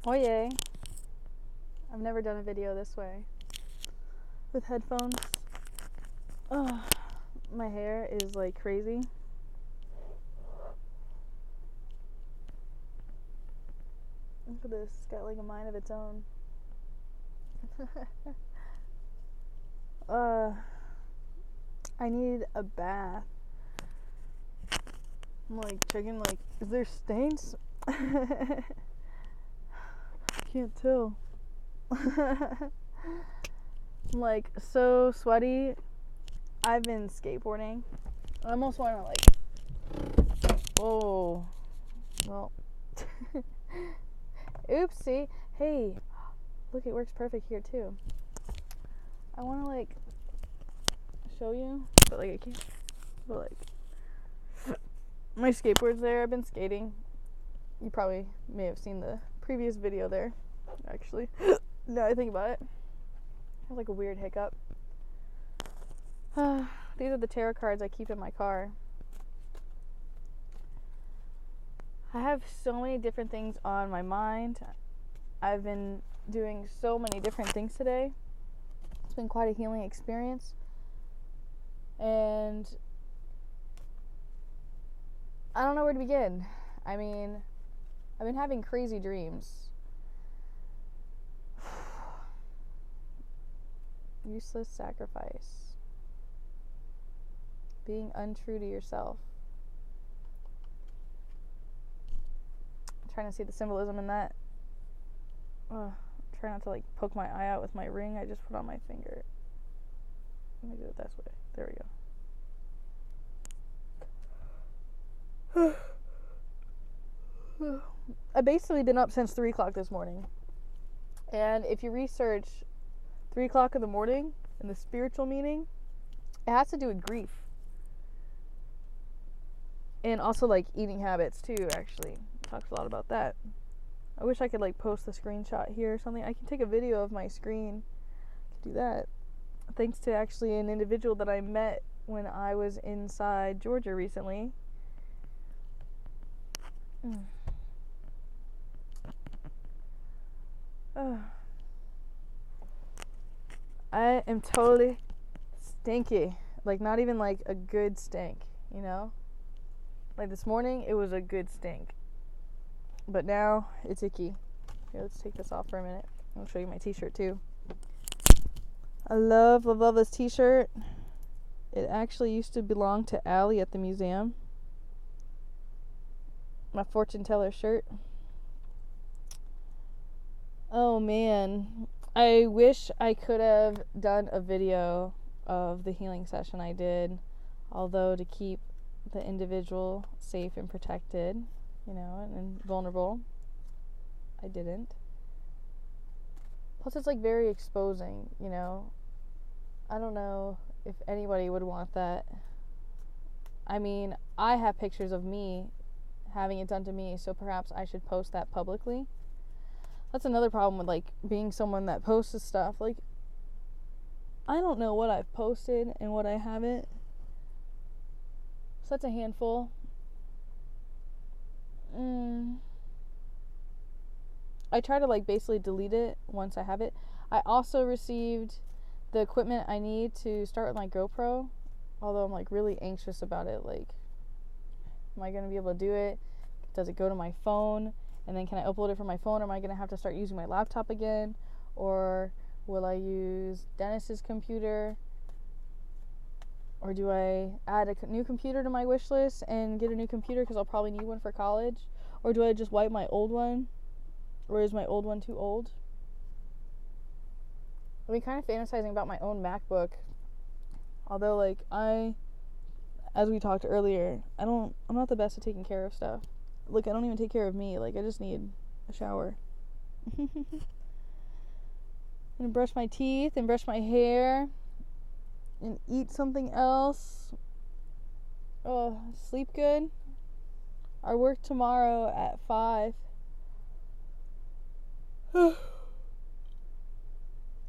Oh yay. I've never done a video this way with headphones. Oh, my hair is like crazy. Look at this, it's got like a mind of its own. I need a bath. I'm like checking, like, is there stains? Can't tell. I'm like so sweaty. I've been skateboarding. I almost want to like, oh, well, oopsie. Hey, look, it works perfect here too. I want to like show you, but like I can't. But like my skateboard's there. I've been skating. You probably may have seen the previous video there. Actually, now I think about it, I have like a weird hiccup. These are the tarot cards I keep in my car. I have so many different things on my mind. I've been doing so many different things today. It's been quite a healing experience. And I don't know where to begin. I mean, I've been having crazy dreams. Useless sacrifice. Being untrue to yourself. I'm trying to see the symbolism in that. Try not to like poke my eye out with my ring I just put on my finger. Let me do it this way. There we go. I've basically been up since 3 o'clock this morning. And if you research 3 o'clock in the morning and the spiritual meaning, it has to do with grief. And also like eating habits too, actually. It talks a lot about that. I wish I could like post the screenshot here or something. I can take a video of my screen. I can do that. Thanks to actually an individual that I met when I was inside Georgia recently. I am totally stinky. Like, not even like a good stink, you know? Like this morning, it was a good stink. But now, it's icky. Here, let's take this off for a minute. I'll show you my t-shirt too. I love this t-shirt. It actually used to belong to Allie at the museum. My fortune teller shirt. Oh man, I wish I could have done a video of the healing session I did, although to keep the individual safe and protected, you know, and vulnerable, I didn't. Plus it's like very exposing, you know. I don't know if anybody would want that. I mean, I have pictures of me having it done to me, so perhaps I should post that publicly. That's another problem with like being someone that posts stuff. Like, I don't know what I've posted and what I haven't. So that's a handful. I try to like basically delete it once I have it. I also received the equipment I need to start with my GoPro, although I'm like really anxious about it. Like, am I going to be able to do it? Does it go to my phone? And then can I upload it from my phone? Or am I going to have to start using my laptop again? Or will I use Dennis's computer? Or do I add a new computer to my wish list and get a new computer because I'll probably need one for college? Or do I just wipe my old one? Or is my old one too old? I've been kind of fantasizing about my own MacBook. Although, like, as we talked earlier, I'm not the best at taking care of stuff. Look, I don't even take care of me. Like, I just need a shower. I'm gonna brush my teeth and brush my hair and eat something else. Oh, sleep good. I work tomorrow at 5. But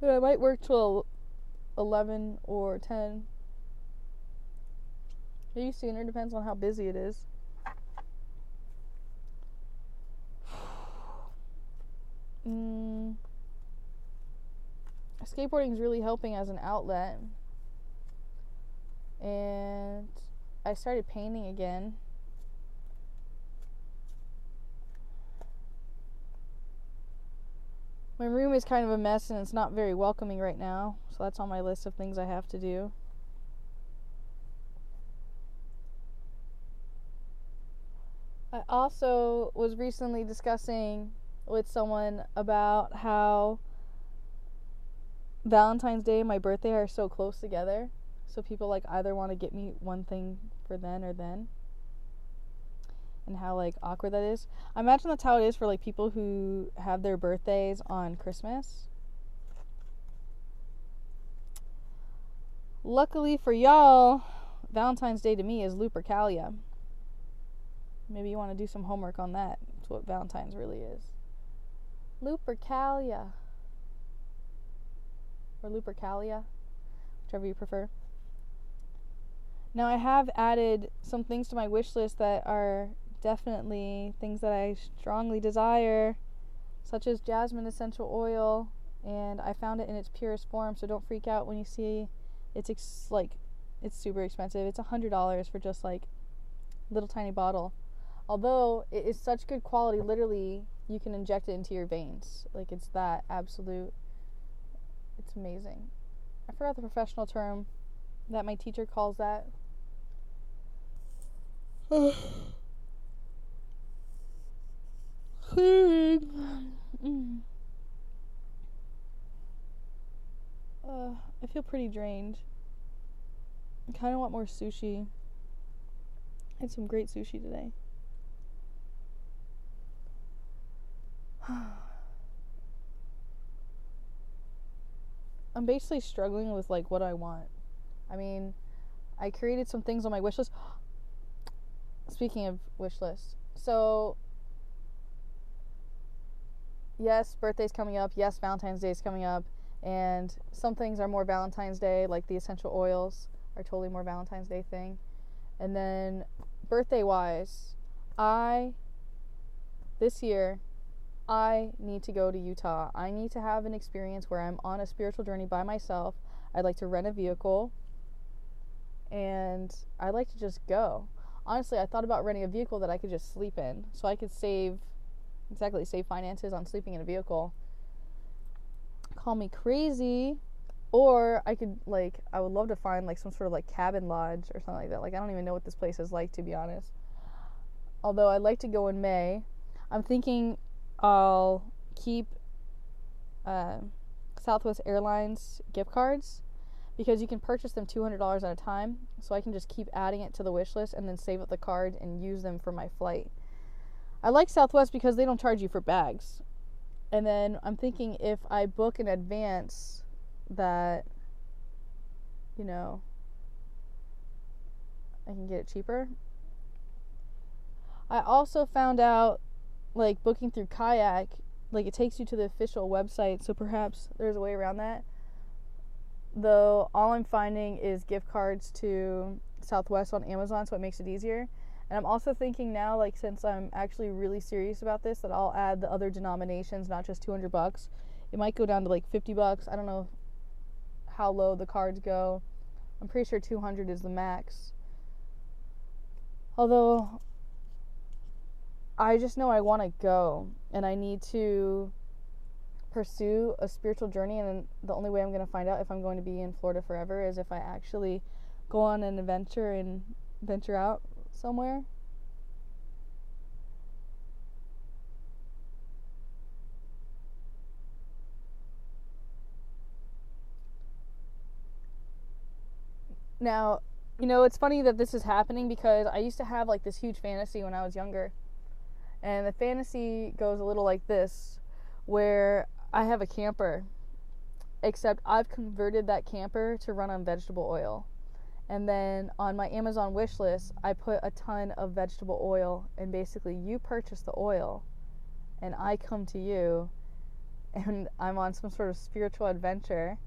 I might work till 11 or 10. Maybe sooner, depends on how busy it is. skateboarding is really helping as an outlet. And I started painting again. My room is kind of a mess and it's not very welcoming right now, so that's on my list of things I have to do. I also was recently discussing with someone about how Valentine's Day and my birthday are so close together. So people like either want to get me one thing for then or then. And how like awkward that is. I imagine that's how it is for like people who have their birthdays on Christmas. Luckily for y'all, Valentine's Day to me is Lupercalia. Maybe you want to do some homework on that. That's what Valentine's really is. Lupercalia. Or Lupercalia, whichever you prefer. Now I have added some things to my wish list that are definitely things that I strongly desire, such as jasmine essential oil, and I found it in its purest form, so don't freak out when you see it's super expensive. It's $100 for just like little tiny bottle. Although it is such good quality, literally you can inject it into your veins. Like it's that absolute, it's amazing. I forgot the professional term that my teacher calls that. I feel pretty drained. I kind of want more sushi. I had some great sushi today. I'm basically struggling with like what I want. I mean, I created some things on my wish list. Speaking of wish list, so yes, birthday's coming up. Yes, Valentine's Day is coming up. And some things are more Valentine's Day, like the essential oils are totally more Valentine's Day thing. And then birthday-wise, this year, I need to go to Utah. I need to have an experience where I'm on a spiritual journey by myself. I'd like to rent a vehicle, and I'd like to just go. Honestly, I thought about renting a vehicle that I could just sleep in, so I could save finances on sleeping in a vehicle. Call me crazy, or I would love to find like some sort of like cabin lodge or something like that. Like I don't even know what this place is like, to be honest. Although I'd like to go in May. I'm thinking I'll keep Southwest Airlines gift cards because you can purchase them $200 at a time, so I can just keep adding it to the wish list and then save up the card and use them for my flight. I like Southwest because they don't charge you for bags. And then I'm thinking if I book in advance that, I can get it cheaper. I also found out, like, booking through Kayak, like, it takes you to the official website, so perhaps there's a way around that. Though all I'm finding is gift cards to Southwest on Amazon, so it makes it easier. And I'm also thinking now, like, since I'm actually really serious about this, that I'll add the other denominations, not just $200. It might go down to like $50. I don't know how low the cards go. I'm pretty sure 200 is the max. Although I just know I want to go, and I need to pursue a spiritual journey, and the only way I'm going to find out if I'm going to be in Florida forever is if I actually go on an adventure and venture out somewhere. Now, it's funny that this is happening because I used to have like this huge fantasy when I was younger. And the fantasy goes a little like this, where I have a camper, except I've converted that camper to run on vegetable oil. And then on my Amazon wish list, I put a ton of vegetable oil, and basically you purchase the oil and I come to you and I'm on some sort of spiritual adventure.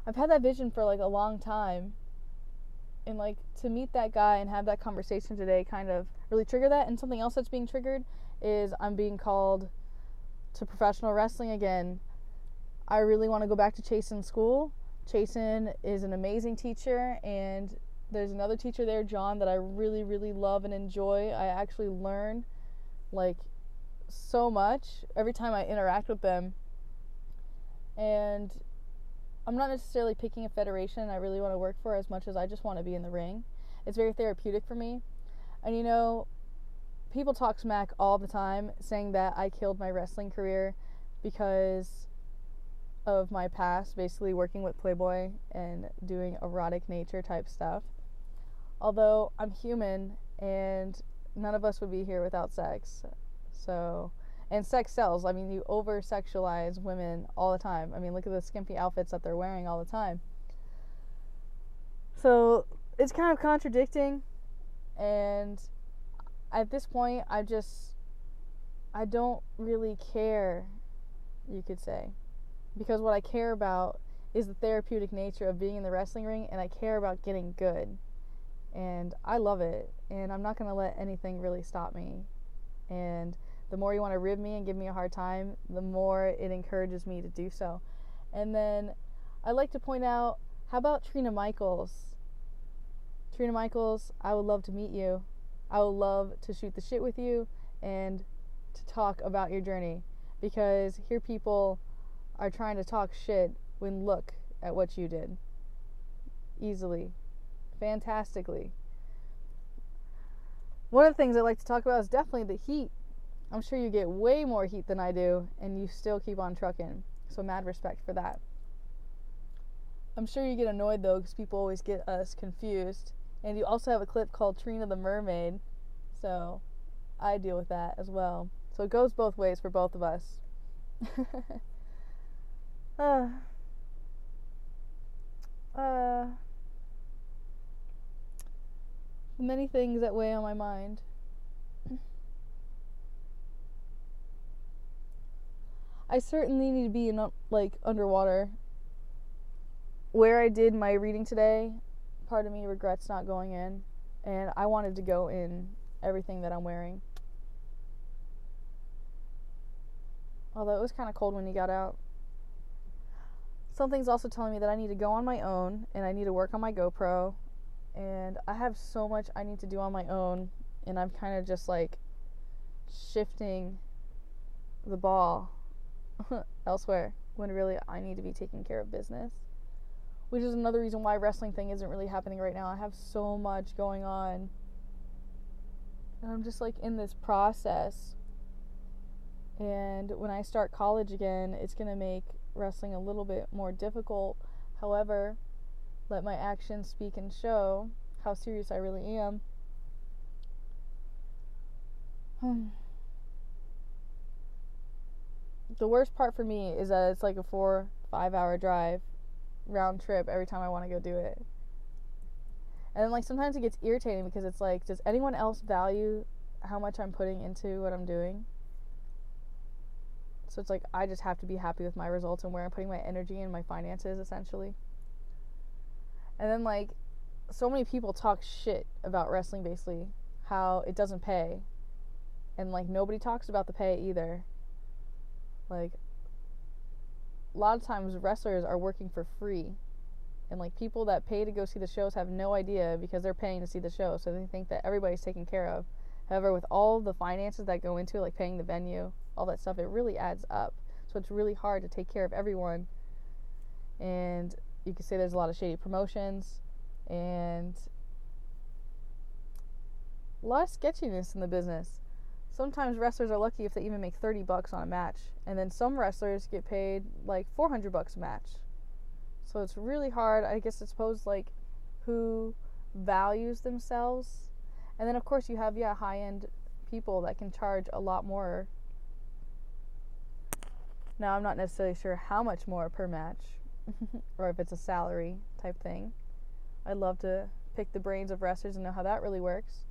I've had that vision for like a long time, and like to meet that guy and have that conversation today kind of really triggered that. And something else that's being triggered is I'm being called to professional wrestling again. I really want to go back to Chasen School. Chasen is an amazing teacher, and there's another teacher there, John, that I really, really love and enjoy. I actually learn like so much every time I interact with them. And I'm not necessarily picking a federation I really want to work for as much as I just want to be in the ring. It's very therapeutic for me. And you know, people talk smack all the time saying that I killed my wrestling career because of my past, basically working with Playboy and doing erotic nature type stuff. Although I'm human and none of us would be here without sex. So, and sex sells. I mean, you over-sexualize women all the time. I mean, look at the skimpy outfits that they're wearing all the time. So, it's kind of contradicting. And at this point, I don't really care, you could say. Because what I care about is the therapeutic nature of being in the wrestling ring, and I care about getting good. And I love it. And I'm not going to let anything really stop me. And the more you want to rib me and give me a hard time, the more it encourages me to do so. And then I'd like to point out, how about Trina Michaels? Trina Michaels, I would love to meet you. I would love to shoot the shit with you and to talk about your journey. Because here people are trying to talk shit when look at what you did. Easily. Fantastically. One of the things I like to talk about is definitely the heat. I'm sure you get way more heat than I do, and you still keep on trucking. So mad respect for that. I'm sure you get annoyed though, because people always get us confused. And you also have a clip called Trina the Mermaid. So I deal with that as well. So it goes both ways for both of us. Many things that weigh on my mind. I certainly need to be in, underwater. Where I did my reading today, part of me regrets not going in, and I wanted to go in everything that I'm wearing. Although it was kind of cold when you got out. Something's also telling me that I need to go on my own, and I need to work on my GoPro, and I have so much I need to do on my own, and I'm kind of just like shifting the ball elsewhere when really I need to be taking care of business, which is another reason why wrestling thing isn't really happening right now. I have so much going on, and I'm just like in this process. And when I start college again, it's gonna make wrestling a little bit more difficult. However, let my actions speak and show how serious I really am. The worst part for me is that it's like a 4-5 hour drive round trip every time I want to go do it. And then like sometimes it gets irritating because it's like, does anyone else value how much I'm putting into what I'm doing? So it's like I just have to be happy with my results and where I'm putting my energy and my finances, essentially. And then like so many people talk shit about wrestling, basically how it doesn't pay, and like nobody talks about the pay either. Like a lot of times wrestlers are working for free, and like people that pay to go see the shows have no idea because they're paying to see the show, so they think that everybody's taken care of. However, with all the finances that go into it, like paying the venue, all that stuff, it really adds up. So it's really hard to take care of everyone. And you could say there's a lot of shady promotions and a lot of sketchiness in the business. Sometimes wrestlers are lucky if they even make $30 on a match, and then some wrestlers get paid like $400 a match. So it's really hard. I guess I suppose like who values themselves. And then of course you have high-end people that can charge a lot more. Now I'm not necessarily sure how much more per match or if it's a salary type thing. I'd love to pick the brains of wrestlers and know how that really works.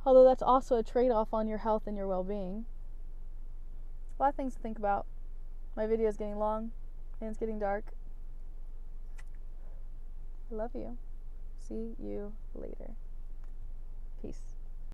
Although that's also a trade-off on your health and your well-being. A lot of things to think about. My video is getting long and it's getting dark. I love you. See you later. Peace.